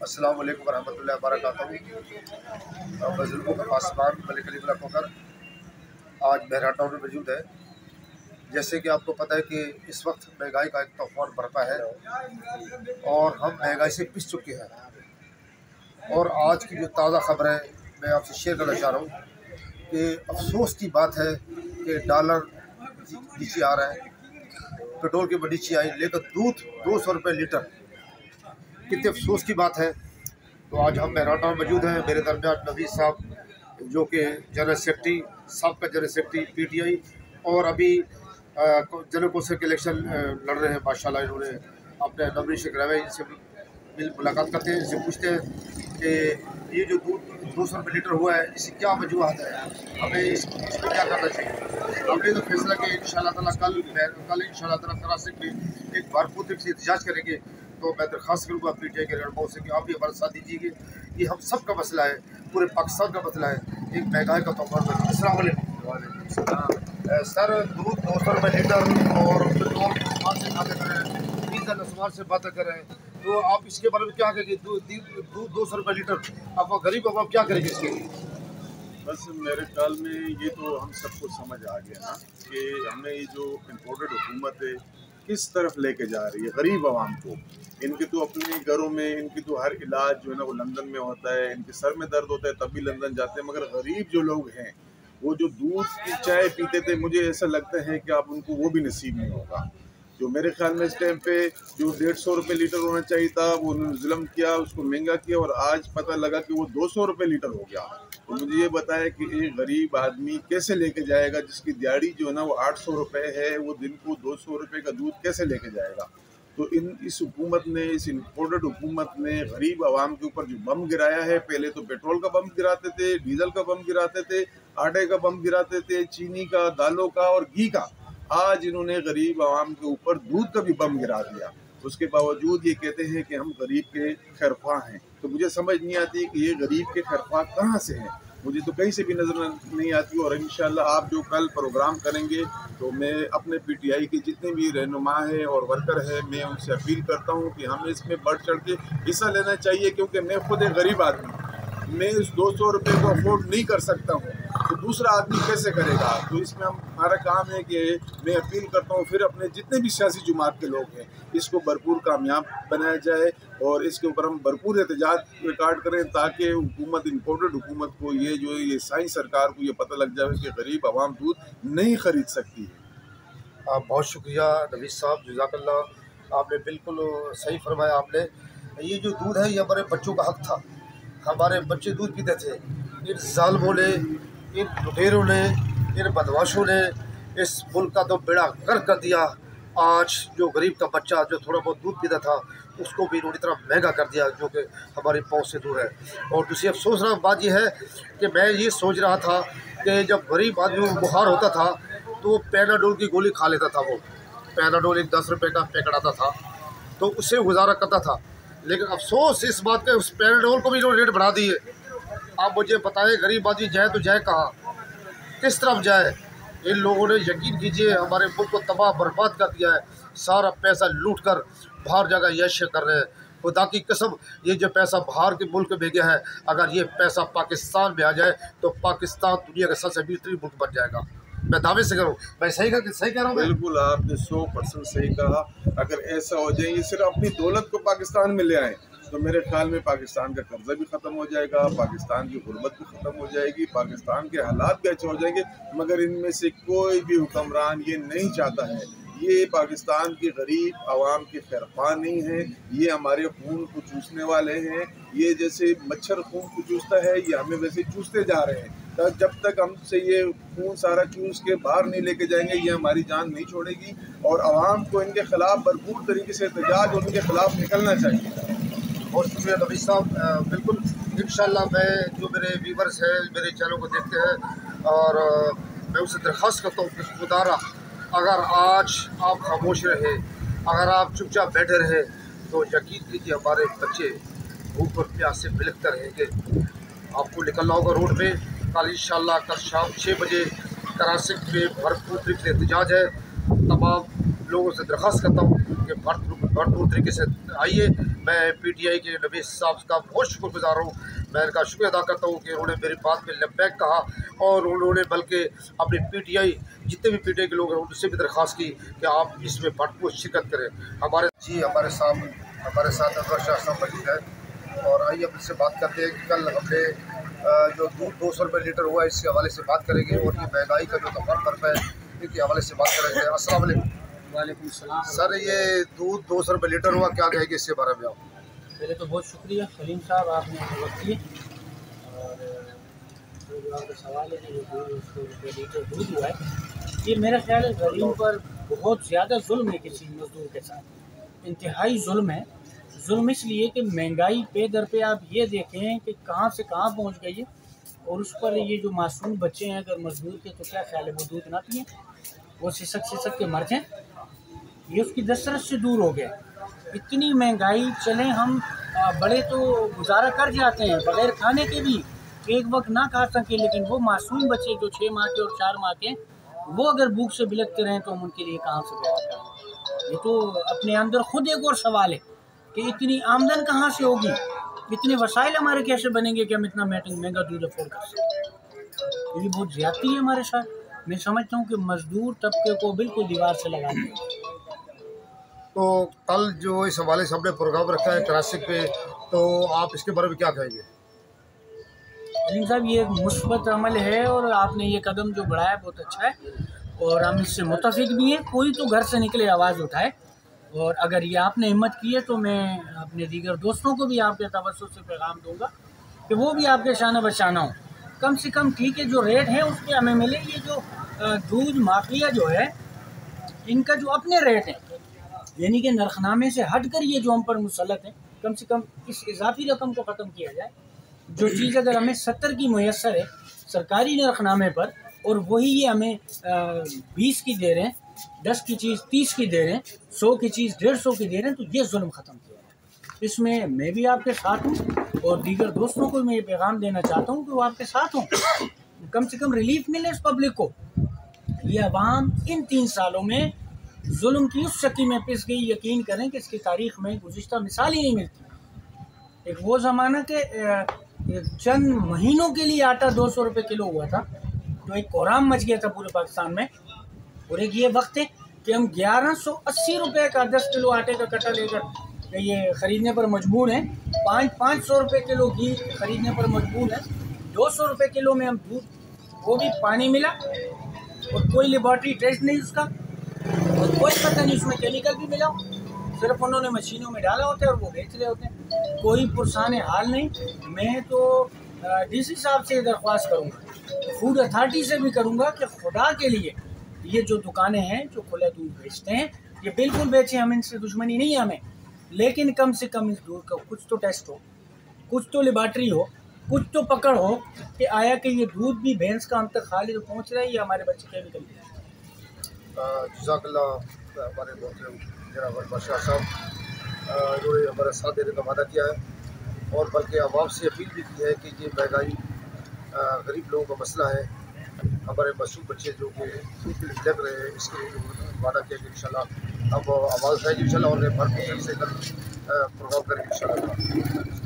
अस्सलाम वालेकुम वरहमतुल्लाहि वबरकातुहू। बुजुर्गों का पासबान मलिक अली मुल्ला खोकर आज बहरा टाउन में मौजूद है। जैसे कि आपको पता है कि इस वक्त महंगाई का एक तूफान बरपा है और हम महंगाई से पिस चुके हैं। और आज की जो ताज़ा खबर है मैं आपसे शेयर करना चाह रहा हूँ कि अफसोस की बात है कि डॉलर नीचे आ रहा है, पेट्रोल की नीचे आई, लेकिन दूध 200 रुपये लीटर। कितने अफसोस की बात है। तो आज हम बहरा में मौजूद हैं। मेरे दरमियान नवीद साहब जो कि जनरल सेक्रेटरी, सबका जनरल सेक्रेटरी PTI, और अभी जनरल कौंसिल के इलेक्शन लड़ रहे हैं। माशाल्लाह इन्होंने अपने नॉमिनेशन कराया। इनसे मुलाकात करते हैं, इनसे पूछते हैं कि ये जो दूध 200 रुपये लीटर हुआ है, इसकी क्या वजूहत है, हमें इसमें क्या करना चाहिए। हमने तो फैसला किया इंशाअल्लाह ताला कल इंशाअल्लाह ताला कराची में एक भरपूर तरीके से एहतजाज करेंगे। तो मैं दरख्वास्त करूँगा PTI के रहनुमाओं से कि आप भी हमारा साथ दीजिए। ये हम सब का मसला है, पूरे पाकिस्तान का मसला है, एक महंगाई का तूफान है। अस्सलाम वालेकुम सर, दूध 200 रुपये लीटर और पेट्रोल से बातें कर रहे हैं, डीजल असमान से बातें कर रहे हैं। तो आप इसके बारे में क्या कहेंगे? दूध 200 रुपये लीटर, आप गरीब अब क्या करेंगे इसके लिए? बस मेरे ख्याल में ये तो हम सबको समझ आ गया ना कि हमें ये जो इम्पोर्टेड हुकूमत है किस तरफ लेके जा रही है गरीब आवाम को। इनके तो अपने घरों में इनकी तो हर इलाज जो है ना वो लंदन में होता है, इनके सर में दर्द होता है तब भी लंदन जाते हैं, मगर गरीब जो लोग हैं वो जो दूध की चाय पीते थे, मुझे ऐसा लगता है कि अब उनको वो भी नसीब नहीं होगा। जो मेरे ख्याल में इस टाइम पे जो 150 रुपये लीटर होना चाहिए था वो उन्होंने जुल्म किया, उसको महंगा किया और आज पता लगा कि वो 200 रुपये लीटर हो गया। तो मुझे ये बताया कि एक गरीब आदमी कैसे लेके जाएगा, जिसकी दिहाड़ी जो है ना वो 800 रुपये है, वो दिन को 200 रुपये का दूध कैसे लेके जाएगा। तो इस हुकूमत ने, इस इम्पोर्टेड हुकूमत ने गरीब आवाम के ऊपर जो बम गिराया है, पहले तो पेट्रोल का बम गिराते थे, डीजल का बम गिराते थे, आटे का बम गिराते थे, चीनी का, दालों का और घी का, आज इन्होंने गरीब आवाम के ऊपर दूध का भी बम गिरा दिया। उसके बावजूद ये कहते हैं कि हम गरीब के खैरख्वाह हैं। तो मुझे समझ नहीं आती कि ये गरीब के खैरख्वाह कहाँ से हैं, मुझे तो कहीं से भी नज़र नहीं आती। और इंशाल्लाह आप जो कल प्रोग्राम करेंगे तो मैं अपने PTI के जितने भी रहनुमा हैं और वर्कर हैं, मैं उनसे अपील करता हूँ कि हमें इसमें बढ़ चढ़ के हिस्सा लेना चाहिए, क्योंकि मैं खुद एक गरीब आदमी हूँ, मैं इस 200 रुपये को अफोर्ड नहीं कर सकता हूँ, तो दूसरा आदमी कैसे करेगा। तो इसमें हमारा काम है कि मैं अपील करता हूँ फिर अपने जितने भी सियासी जमात के लोग हैं इसको भरपूर कामयाब बनाया जाए और इसके ऊपर हम भरपूर एहतजाज रिकॉर्ड करें, ताकि हुकूमत, इम्पोर्टेड हुकूमत को ये साई सरकार को ये पता लग जाए कि गरीब आवाम दूध नहीं खरीद सकती है। बहुत शुक्रिया नवीद साहब, जज़ाकल्लाह, आपने बिल्कुल सही फरमाया। आपने ये जो दूध है ये हमारे बच्चों का हक था, हमारे बच्चे दूध पीते थे। इन जालिमों ने, इन लुटेरों ने, इन बदमाशों ने इस मुल्क का तो बेड़ा गर्क कर दिया। आज जो गरीब का बच्चा जो थोड़ा बहुत दूध पीता था उसको भी इन्होंने इतना महंगा कर दिया जो कि हमारी पहुंच से दूर है। और दूसरी अफसोसनाक बात यह है कि मैं ये सोच रहा था कि जब गरीब आदमी को बुखार होता था तो वो पैनाडोल की गोली खा लेता था। वो पैनाडोल एक 10 रुपये का पैकेट आता था तो उससे गुजारा करता था। लेकिन अफसोस इस बात के उस पैनाडोल को भी इन्होंने रेट बढ़ा दिए। आप मुझे बताएं गरीब आदमी जाए तो जाए कहाँ, किस तरफ जाए। इन लोगों ने, यकीन कीजिए, हमारे मुल्क को तबाह बर्बाद कर दिया है। सारा पैसा लूट कर बाहर जगह यश कर रहे हैं। खुदा की कसम, ये जो पैसा बाहर के मुल्क में गया है, अगर ये पैसा पाकिस्तान में आ जाए तो पाकिस्तान दुनिया का सबसे बेहतरीन मुल्क बन जाएगा। मैं दावे से करूँ, मैं सही कह रहा हूँ। बिल्कुल आपने 100% सही कहा। अगर ऐसा हो जाए, ये सिर्फ अपनी दौलत को पाकिस्तान में ले आए तो मेरे ख्याल में पाकिस्तान का कर्जा भी ख़त्म हो जाएगा, पाकिस्तान की गुर्बत भी ख़त्म हो जाएगी, पाकिस्तान के हालात भी अच्छे हो जाएंगे। मगर इनमें से कोई भी हुक्मरान ये नहीं चाहता है। ये पाकिस्तान के गरीब आवाम के खैरख्वाह नहीं है, ये हमारे खून को चूसने वाले हैं। ये जैसे मच्छर खून को चूसता है, ये हमें वैसे चूसते जा रहे हैं। तो जब तक हमसे ये खून सारा चूस के बाहर नहीं लेके जाएंगे, ये हमारी जान नहीं छोड़ेगी। और आवाम को इनके खिलाफ भरपूर तरीके से एहतजाज और इनके खिलाफ निकलना चाहिए। बहुत शुक्रिया नवीद साहब, बिल्कुल इंशाल्लाह मैं, जो मेरे व्यूवर्स हैं, मेरे चैनल को देखते हैं, और मैं उनसे दरख्वास्त करता हूँ कि खुदारा अगर आज आप खामोश रहे, अगर आप चुपचाप बैठे रहे, तो यकीन कीजिए हमारे बच्चे भूख और प्यास से बिलखते रहेंगे। आपको निकलना होगा रोड पे कल इंशाल्लाह। कल शाम 6 बजे कराची में भरपूर तरीके से एहतजाज है। तमाम लोगों से दरख्वास्त करता हूँ कि भारत भरपूर तरीके से आई है। मैं PTI के नवीस साहब का बहुत शुक्रगुजार हूँ। मैं इनका शुक्रिया अदा करता हूँ कि उन्होंने मेरी बात पे लब्बैक कहा और उन्होंने बल्कि अपने PTI जितने भी PTI के लोग हैं उनसे भी दरख्वास्त की कि आप इसमें भरपूर शिरकत करें। हमारे साथ अनवर शाह साहब मौजूद है और आइए अब इससे बात करते हैं कि कल हमने जो दूध 200 रुपये लीटर हुआ इसके हवाले से बात करेंगे और ये महंगाई का जो तूफान बरपा है इसके हवाले से बात करेंगे। अस्सलाम वालेकुम। वालेकुम सलाम सर, ये दूध 200 रुपये लीटर हुआ, क्या कहेंगे इसके बारे में आप? पहले तो बहुत शुक्रिया सलीम साहब, आपने हमें वक्त दिए। और जो आपका सवाल है कि जो 200 रुपये लीटर दूध हुआ है, ये मेरा ख्याल है गरीब पर बहुत ज़्यादा जुल्म है किसी मजदूर के साथ, इंतहाई जुल्म है। जुल्म इसलिए कि महंगाई पे दर पे आप ये देखें कि कहाँ से कहाँ पहुँच गई है, और उस पर ये जो मासूम बच्चे हैं अगर मजदूर के, तो क्या ख्याल है वो दूध ना पिए, वो सिसक के मर जाएँ। ये उसकी दस्तरस से दूर हो गया। इतनी महंगाई, चलें हम बड़े तो गुजारा कर जाते हैं बगैर खाने के भी, एक वक्त ना खा सकें, लेकिन वो मासूम बच्चे जो 6 माह के और 4 माह के, वो अगर भूख से बिलखते रहें तो हम उनके लिए कहाँ से पैदा करें। ये तो अपने अंदर खुद एक और सवाल है कि इतनी आमदन कहाँ से होगी, इतने वसाइल हमारे कैसे बनेंगे कि हम इतना महंगा दूध अफोर्ड कर सकें। ये बहुत ज़्यादती है हमारे साथ। मैं समझता हूँ कि मजदूर तबके को बिल्कुल दीवार से लगा दिया। तो कल जो इस हवाले से हमने प्रोग्राम रखा है कराची पे, तो आप इसके बारे में क्या कहेंगे? अलीम साहब, ये एक मुस्बत अमल है और आपने ये कदम जो बढ़ाया बहुत अच्छा है और हम इससे मुतफिक भी हैं। कोई तो घर से निकले आवाज़ उठाए, और अगर ये आपने हिम्मत की है तो मैं अपने दीगर दोस्तों को भी आपके तवज्जो से पैगाम दूंगा कि वो भी आपके शाना बशाना हो। कम से कम ठीक है, जो रेट है उस पर हमें मिले। ये जो दूध माफिया जो है, इनका जो अपने रेट हैं, यानी कि नरखनामे से हट कर ये जो हम पर मुसलत है, कम से कम इस इजाफी रकम को ख़त्म किया जाए। जो चीज़ अगर हमें 70 की मुयस्सर है सरकारी नरखनामे पर, और वही ये हमें 20 की दे रहे हैं, 10 की चीज़ 30 की दे रहे हैं, 100 की चीज़ 150 की दे रहे हैं, तो ये जुल्म ख़त्म किया जाए। इसमें मैं भी आपके साथ हूँ और दीगर दोस्तों को मैं ये पैगाम देना चाहता हूँ कि वो आपके साथ हों। कम से कम रिलीफ मिले इस पब्लिक को। ये अवाम इन 3 सालों में जुल्म की उस शक्ति में पिस गई, यकीन करें कि इसकी तारीख में गुज़िश्ता मिसाल ही नहीं मिलती। एक वो ज़माना के चंद महीनों के लिए आटा 200 रुपये किलो हुआ था, तो एक कोहराम मच गया था पूरे पाकिस्तान में। और एक ये वक्त है कि हम 1180 रुपये का 10 किलो आटे का कट्टा लेकर ये ख़रीदने पर मजबूर हैं। 500 रुपये किलो घी ख़रीदने पर मजबूर हैं। 200 रुपये किलो में हम दूध, वो भी पानी मिला और कोई लेबॉर्ट्री टेस्ट नहीं उसका, और कोई पता नहीं उसमें केमिकल भी मिला, सिर्फ उन्होंने मशीनों में डाला होता है और वो बेच रहे होते हैं। कोई पुरसान हाल नहीं। मैं तो DC साहब से दरख्वास्त करूँगा, फूड अथॉरिटी से भी करूँगा कि खुदा के लिए ये जो दुकानें हैं जो खुला दूध बेचते हैं, ये बिल्कुल बेचें, हम इनसे दुश्मनी नहीं है हमें, लेकिन कम से कम इस दूध का कुछ तो टेस्ट हो, कुछ तो लेबॉर्ट्री हो, कुछ तो पकड़ हो कि आया कि ये दूध भी भैंस का हम तक खाली तो पहुँच रहा है, ये हमारे बच्चे केमिकल। जज़ाकल्लाह हमारे मोहतरम जनाब अनवर शाह साहब, उन्होंने हमारा साथ देने का वादा किया है और बल्कि आवाम से अपील भी की है कि ये महंगाई गरीब लोगों का मसला है। हमारे मासूम बच्चे जो कि लग रहे हैं, इसके लिए वादा किया कि इंशाल्लाह अब आवाज़ आएगी इंशाल्लाह और भरपूर से कल प्रोग्राम करेंगे इंशाल्लाह।